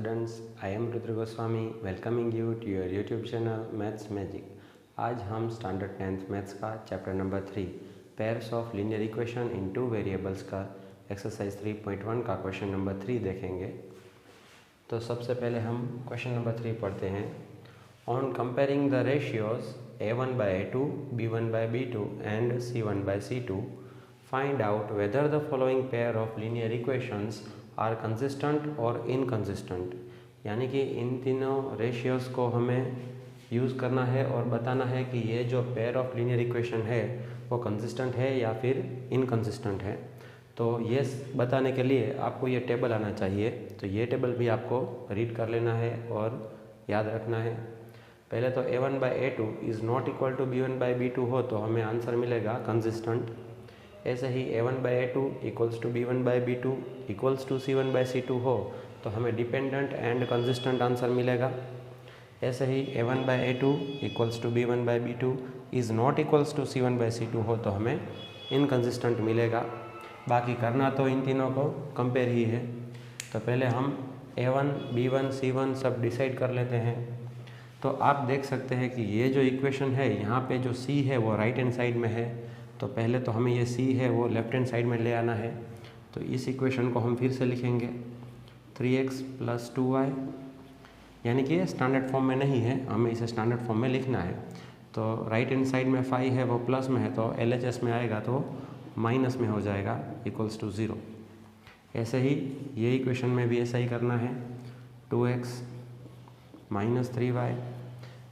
students, I am Rudra Goswami welcoming you to your YouTube channel Maths Magic। आज हम standard 10th maths का chapter number 3 pairs of linear equation in two variables का exercise 3.1 का question number 3 देखेंगे। तो सबसे पहले हम क्वेश्चन नंबर 3 पढ़ते हैं। On comparing the ratios a1 by a2, b1 by b2 and c1 by c2, find out whether the following pair of linear equations are consistent और इनकंसिस्टेंट। यानी कि इन तीनों रेशियोज़ को हमें यूज़ करना है और बताना है कि ये जो पेयर ऑफ लीनियर इक्वेशन है वो कंसिस्टेंट है या फिर इनकंसिस्टेंट है। तो ये बताने के लिए आपको ये टेबल आना चाहिए। तो ये टेबल भी आपको रीड कर लेना है और याद रखना है। पहले तो a1 by a2 is not equal to b1 by b2 हो तो हमें आंसर मिलेगा कंसिस्टेंट। ऐसे ही a1 by a2 equals to b1 by b2 equals to c1 by c2 हो तो हमें डिपेंडेंट एंड कंसिस्टेंट आंसर मिलेगा। ऐसे ही a1 by a2 equals to b1 by b2 is not equals to c1 by c2 हो तो हमें inconsistent मिलेगा। बाकी करना तो इन तीनों को कंपेयर ही है। तो पहले हम a1, b1, c1 सब डिसाइड कर लेते हैं। तो आप देख सकते हैं कि ये जो इक्वेशन है यहाँ पे जो c है वो राइट हैंड साइड में है। तो पहले तो हमें ये c है वो लेफ्ट हैंड साइड में ले आना है। तो इस इक्वेशन को हम फिर से लिखेंगे 3x + 2y, यानी कि ये स्टैंडर्ड फॉर्म में नहीं है, हमें इसे स्टैंडर्ड फॉर्म में लिखना है। तो राइट हैंड साइड में 5 है वो प्लस में है तो LHS में आएगा तो माइनस में हो जाएगा इक्वल्स टू 0। ऐसे ही ये इक्वेशन में भी ऐसा ही करना है। 2x - 3y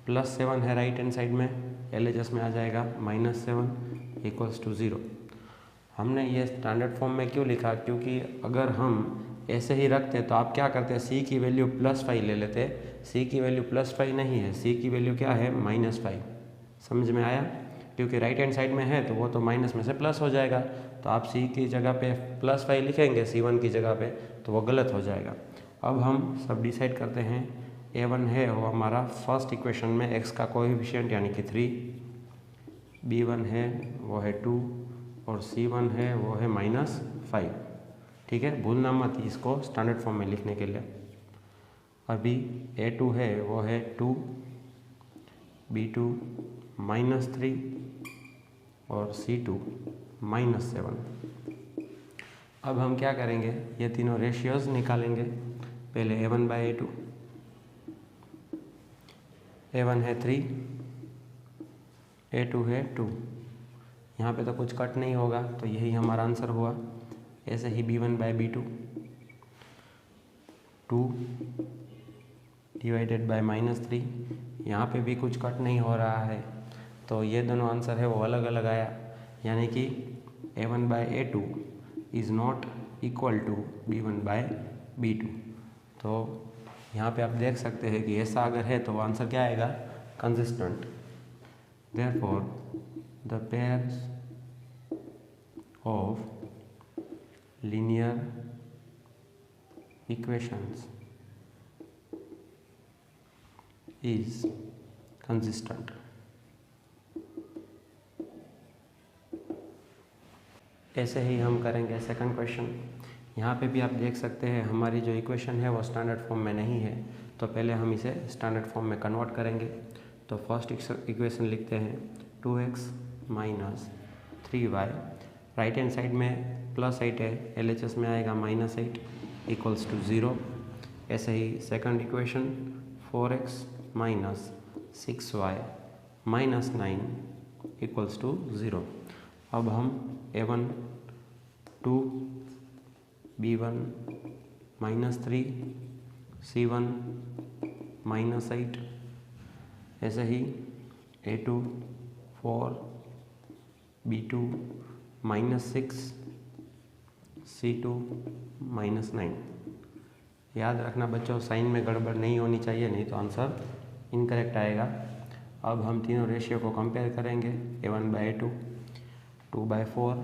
+ 7 है राइट हैंड साइड में, LHS में आ जाएगा -7 इक्वल्स टू 0। हमने ये स्टैंडर्ड फॉर्म में क्यों लिखा? क्योंकि अगर हम ऐसे ही रखते तो आप क्या करते, c की वैल्यू +5 ले लेते। c की वैल्यू +5 नहीं है, c की वैल्यू क्या है -5। समझ में आया? क्योंकि राइट हैंड साइड में है तो वो तो माइनस में से प्लस हो जाएगा। तो आप c की जगह पे +5 लिखेंगे c1 की जगह पे तो वो गलत हो जाएगा। अब हम सब डिसाइड करते हैं। a1 है वो हमारा फर्स्ट इक्वेशन में x का कोएफिशिएंट यानी कि 3, b1 है वो है 2 और c1 है वो है -5। ठीक है, भूलना मत इसको स्टैंडर्ड फॉर्म में लिखने के लिए। अभी a2 है वो है 2, b2 -3 और c2 -7। अब हम क्या करेंगे, ये तीनों रेशियोज निकालेंगे। पहले a1 by a2, a1 है 3, a2 है 2। यहाँ पे तो कुछ कट नहीं होगा तो यही हमारा आंसर हुआ। ऐसे ही b1 by b2 2 divided by -3, यहाँ पे भी कुछ कट नहीं हो रहा है तो ये दोनों आंसर है वो अलग अलग आया। यानी कि a1 by a2 is not equal to b1 by b2। तो यहाँ पे आप देख सकते हैं कि ऐसा अगर है तो आंसर क्या आएगा, consistent. Therefore the pairs of linear equations is consistent। ऐसे ही हम करेंगे सेकंड क्वेश्चन। यहाँ पे भी आप देख सकते हैं हमारी जो इक्वेशन है वो स्टैंडर्ड फॉर्म में नहीं है। तो पहले हम इसे स्टैंडर्ड फॉर्म में कन्वर्ट करेंगे। तो फर्स्ट इक्वेशन लिखते हैं 2x - 3y, right hand side में +8 है, LHS में आएगा -8 इक्वल्स टू 0। ऐसे ही second equation 4x - 6y -9 equals to 0। अब हम a1 2, b1 -3, c1 -8, ऐसे ही a2 4, b2 -6, c2 -9। याद रखना बच्चों, साइन में गड़बड़ नहीं होनी चाहिए, नहीं तो आंसर इनकरेक्ट आएगा। अब हम तीनों रेशियो को कंपेयर करेंगे। a1 by a2 2 by 4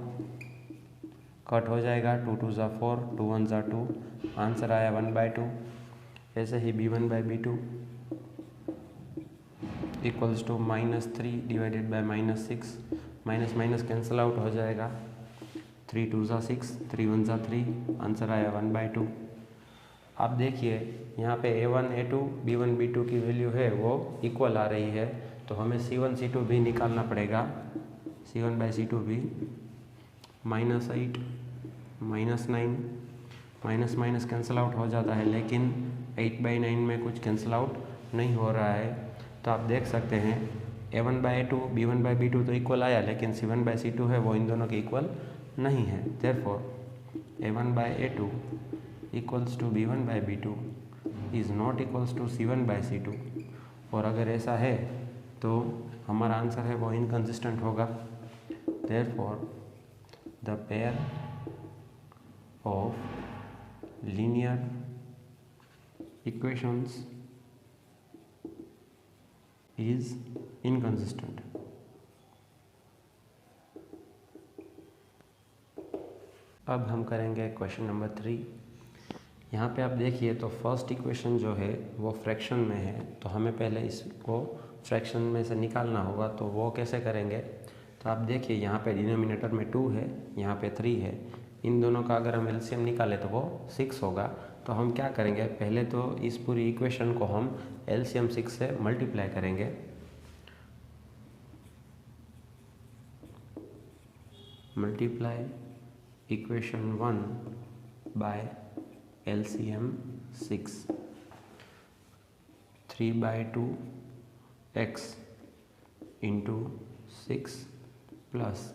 cut हो जाएगा, 2 2 ज़ा 4, 2 1 ज़ा 2, आंसर आया 1 by 2। ऐसे ही b1 by b2 equals to -3 divided by -6, minus cancel out हो जाएगा। 3 2 ज़ा 6, 3 1 ज़ा 3, आंसर आया 1 by 2। आप देखिए यहाँ पे A1 A2 B1 B2 की वैल्यू है वो इक्वल आ रही है, तो हमें C1 C2 भी निकालना पड़ेगा। C1/C2 भी -8 -9 माइनस माइनस कैंसिल आउट हो जाता है, लेकिन 8/9 में कुछ कैंसिल आउट नहीं हो रहा है। तो आप देख सकते हैं A1/A2 B1/B2 तो इक्वल आया, लेकिन C1/C2 है वो इन दोनों के इक्वल नहीं है। Therefore A1/A2 equals to B1/B2 is not equals to C1/C2। और अगर ऐसा है तो हमारा आंसर है वो इनकंसिस्टेंट होगा। Therefore the pair of linear equations is inconsistent। अब हम करेंगे क्वेश्चन नंबर 3। यहाँ पे आप देखिए तो फर्स्ट इक्वेशन जो है वो फ्रैक्शन में है, तो हमें पहले इसको फ्रैक्शन में से निकालना होगा। तो वो कैसे करेंगे, तो आप देखिए यहाँ पे डिनोमिनेटर में 2 है, यहाँ पे 3 है। इन दोनों का अगर हम एलसीएम निकालें तो वो 6 होगा। तो हम क्या करेंगे, पहले तो इस पूरी इक्वेशन को हम एलसीएम 6 से मल्टीप्लाई करेंगे। Multiply equation 1 by LCM 6। 3/2 x into 6 plus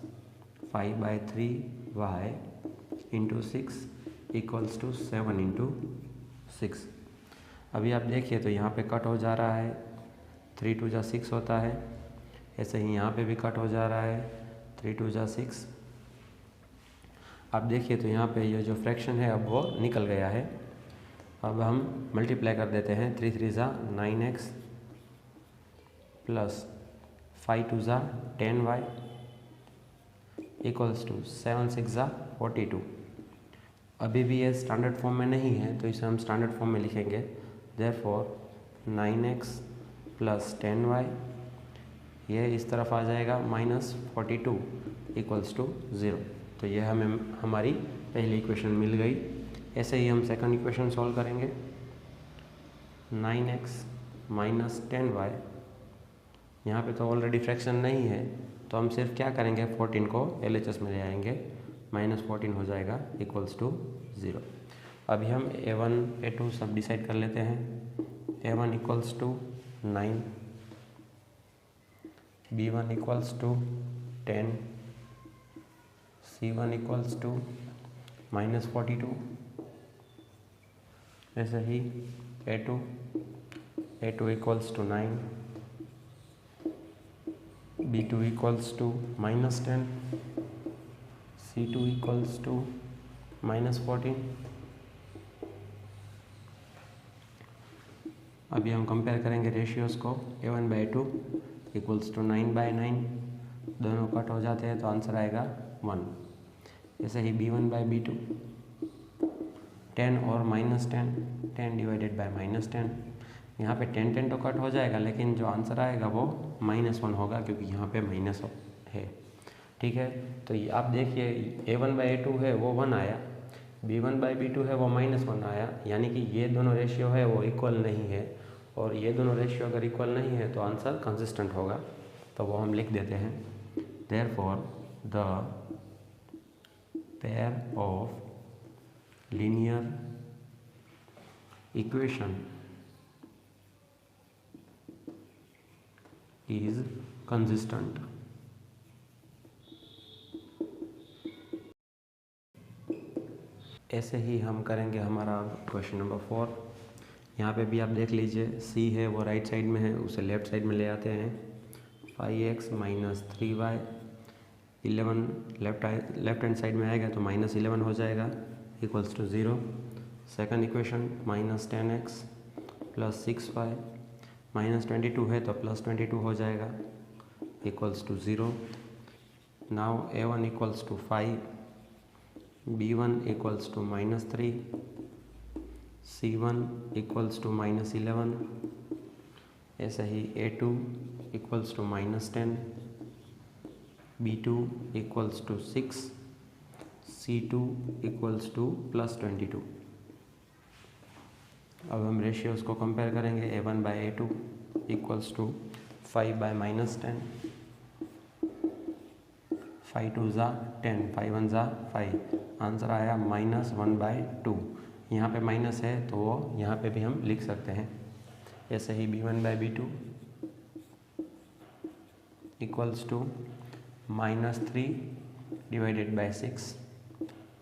5/3 y into 6 equals to 7 into 6। अभी आप देखिए तो यहाँ पे कट हो जा रहा है, 3 2 जा 6 होता है। ऐसे ही यहाँ पे भी कट हो जा रहा है, 3 2 जा 6। आप देखिए तो यहाँ पे ये जो फ्रैक्शन है अब वो निकल गया है। अब हम मल्टीप्लाई कर देते हैं, 3 3 जा 9x प्लस 5 2 जा 10y इक्वल्स टू 7 6 जा 42। अभी भी ये स्टैंडर्ड फॉर्म में नहीं है, तो इसे हम स्टैंडर्ड फॉर्म में लिखेंगे। देयरफॉर 9x प्लस 10y, ये इस तरफ आ जाएगा -42 इक्वल्स टू 0। तो ये हमें हमारी पहली इक्वेशन मिल गई। ऐसे ही हम सेकंड इक्वेशन सॉल्व करेंगे। 9x माइनस 10y, यहाँ पे तो ऑलरेडी फ्रैक्शन नहीं है, तो हम सिर्फ क्या करेंगे, 14 को LHS में ले आएंगे, -14 हो जाएगा इक्वल्स टू 0। अभी हम A1 A2 सब डिसाइड कर लेते हैं। A1 equals to 9, B1 equals to 10, C1 equals to -42। ऐसे ही A2 equals to 9, B2 equals to -10, C2 equals to -14। अभी हम कंपेयर करेंगे रेशियोज़ को। A1/2 इक्वल्स टू 9/9, दोनों कट हो जाते हैं तो आंसर आएगा 1। ऐसे ही B1/B2 10 और -10, 10 डिवाइडेड बाय -10, यहाँ पे 10 10 तो कट हो जाएगा, लेकिन जो आंसर आएगा वो -1 होगा, क्योंकि यहाँ पे माइनस है। ठीक है, तो आप देखिए A1/A2 है वो 1 आया, B1/B2 है वो -1 आया, यानी कि ये दोनों रेशियो है वो इक्वल नहीं है। और ये दोनों रेशियो अगर इक्वल नहीं है तो आंसर कंसिस्टेंट होगा, तो वो हम लिख देते हैं। Therefore the pair of linear equation is consistent. ऐसे ही हम करेंगे हमारा क्वेश्चन नंबर 4। यहाँ पे भी आप देख लीजिए, C है वो राइट साइड में है, उसे लेफ्ट साइड में ले आते हैं। 5x minus 3y, 11 left hand side में आएगा तो -11 हो जाएगा equals to 0। Second equation -10x plus 6y, -22 है तो +22 हो जाएगा equals to 0। Now A1 equals to 5, B1 equals to -3, C1 equals to -11। ऐसे ही A2 equals to -10, B2 equals to 6, C2 equals to +22। अब हम रेशियोज़ को कंपेयर करेंगे। A1/A2 इक्वल्स टू 5/-10, 5 2 ज़ा 10, 5 1 ज़ा 5, आंसर आया -1/2। यहाँ पे माइनस है तो वो यहाँ पे भी हम लिख सकते हैं। ऐसे ही B1/B2 इक्वल्स टू -3/6,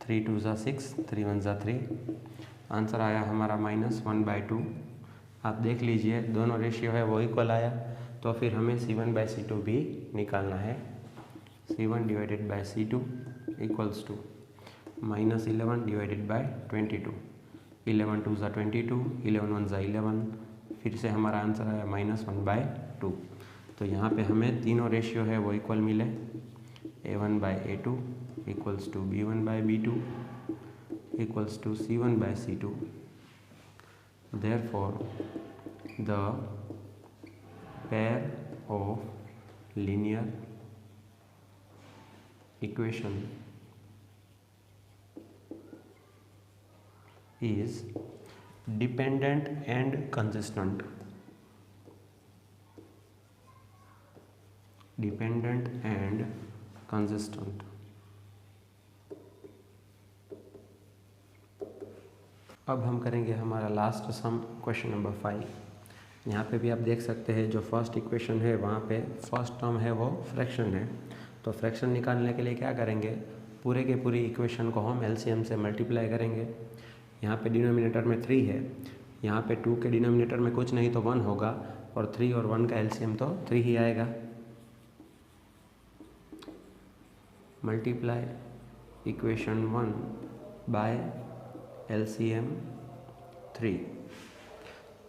3 2 ज़ा 6, 3 1 ज़ा 3, आंसर आया हमारा -1/2। आप देख लीजिए दोनों रेशियो है वो इक्वल आया, तो फिर हमें C1/C2 भी निकालना है। C1/C2 इक्वल्स टू -11/22, 11 2 ज़ा 22, 11 1 ज़ा 11, फिर से हमारा आंसर आया -1/2। तो यहाँ पे हमें तीनों रेशियो है वो इक्वल मिले। A1/A2 equals to B1/B2 equals to C1/C2। Therefore, the pair of linear equation is dependent and consistent. Dependent and consistent. अब हम करेंगे हमारा लास्ट सम, क्वेश्चन नंबर 5। यहाँ पे भी आप देख सकते हैं जो फर्स्ट इक्वेशन है वहाँ पे फर्स्ट टर्म है वो फ्रैक्शन है। तो फ्रैक्शन निकालने के लिए क्या करेंगे, पूरे के पूरी इक्वेशन को हम एलसीएम से मल्टीप्लाई करेंगे। यहाँ पे डिनोमिनेटर में 3 है, यहाँ पे 2 के डिनोमिनेटर में कुछ नहीं तो 1 होगा, और 3 और 1 का एलसीएम तो 3 ही आएगा। Multiply equation 1 by LCM 3,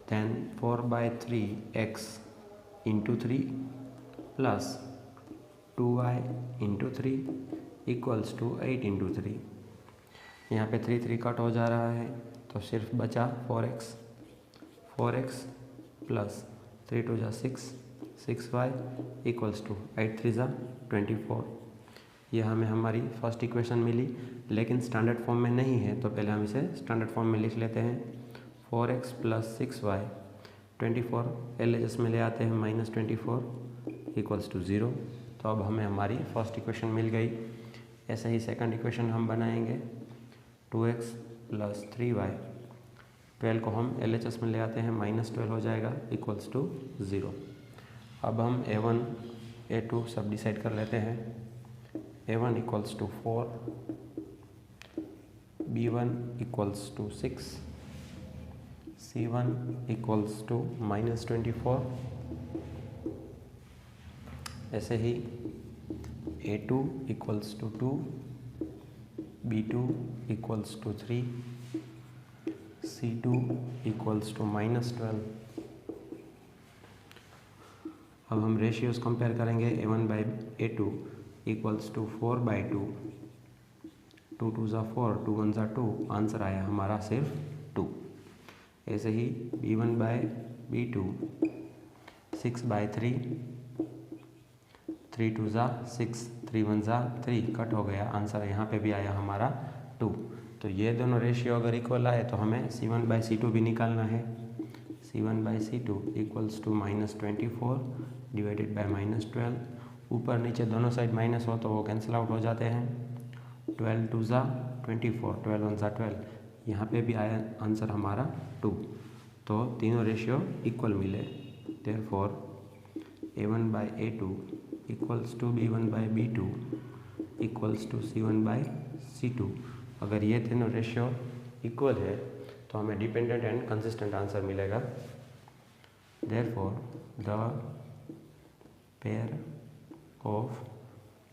then 4/3x into 3 plus 2y into 3 equals to 8 into 3। यहाँ पे 3 3 कट हो जा रहा है तो सिर्फ बचा 4x प्लस 3 2 ज़ा 6, 6y इक्वल्स टू 8 3 ज़ा 24। यह हमें हमारी फर्स्ट इक्वेशन मिली, लेकिन स्टैंडर्ड फॉर्म में नहीं है, तो पहले हम इसे स्टैंडर्ड फॉर्म में लिख लेते हैं। 4x प्लस 6y 24 LHS में ले आते हैं -24 इक्वल्स टू 0। तो अब हमें हमारी फर्स्ट इक्वेशन मिल गई। ऐसे ही सेकंड इक्वेशन हम बनाएंगे। 2x प्लस 3y, 12 को हम LHS में ले आते हैं -12 हो जाएगा इक्वल्स टू 0। अब हम A1 A2 सब डिसाइड कर लेते हैं। A1 equals to 4, B1 equals to 6, C1 equals to -24। ऐसे ही A2 equals to 2, B2 equals to 3, C2 equals to -12। अब हम रेशियोज़ कंपेयर करेंगे। A1/A2 इक्वल्स टू 4/2, 2 2 ज़ा 4, 2 1 ज़ा 2, आंसर आया हमारा सिर्फ 2। ऐसे ही B1/B2 6/3, 3 2 ज़ा 6, 3 1 ज़ा 3, कट हो गया, आंसर यहाँ पे भी आया हमारा 2। तो ये दोनों रेशियो अगर इक्वल आए तो हमें C1/C2 भी निकालना है। C1/C2 equals to -24 divided by -12। ऊपर नीचे दोनों साइड माइनस हो तो वो कैंसिल आउट हो जाते हैं। 12 2 ज़ा 24, 12 1 ज़ा 12, यहाँ पे भी आया आंसर हमारा 2। तो तीनों रेशियो इक्वल मिले। Therefore A1/A2 equals to B1/B2 equals to C1/C2। अगर ये तीनों रेशियो इक्वल है तो हमें डिपेंडेंट एंड कंसिस्टेंट आंसर मिलेगा। Therefore the pair of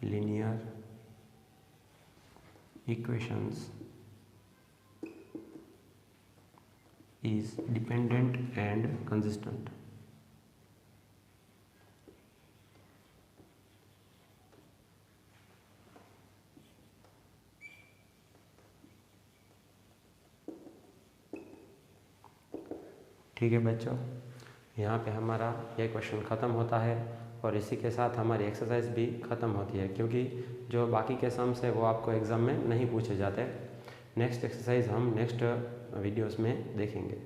linear equations is dependent and consistent. ठीक है बच्चों, यहाँ पे हमारा ये क्वेश्चन ख़त्म होता है और इसी के साथ हमारी एक्सरसाइज भी ख़त्म होती है, क्योंकि जो बाकी के सम्स है वो आपको एग्ज़ाम में नहीं पूछे जाते। नेक्स्ट एक्सरसाइज हम नेक्स्ट वीडियोस में देखेंगे।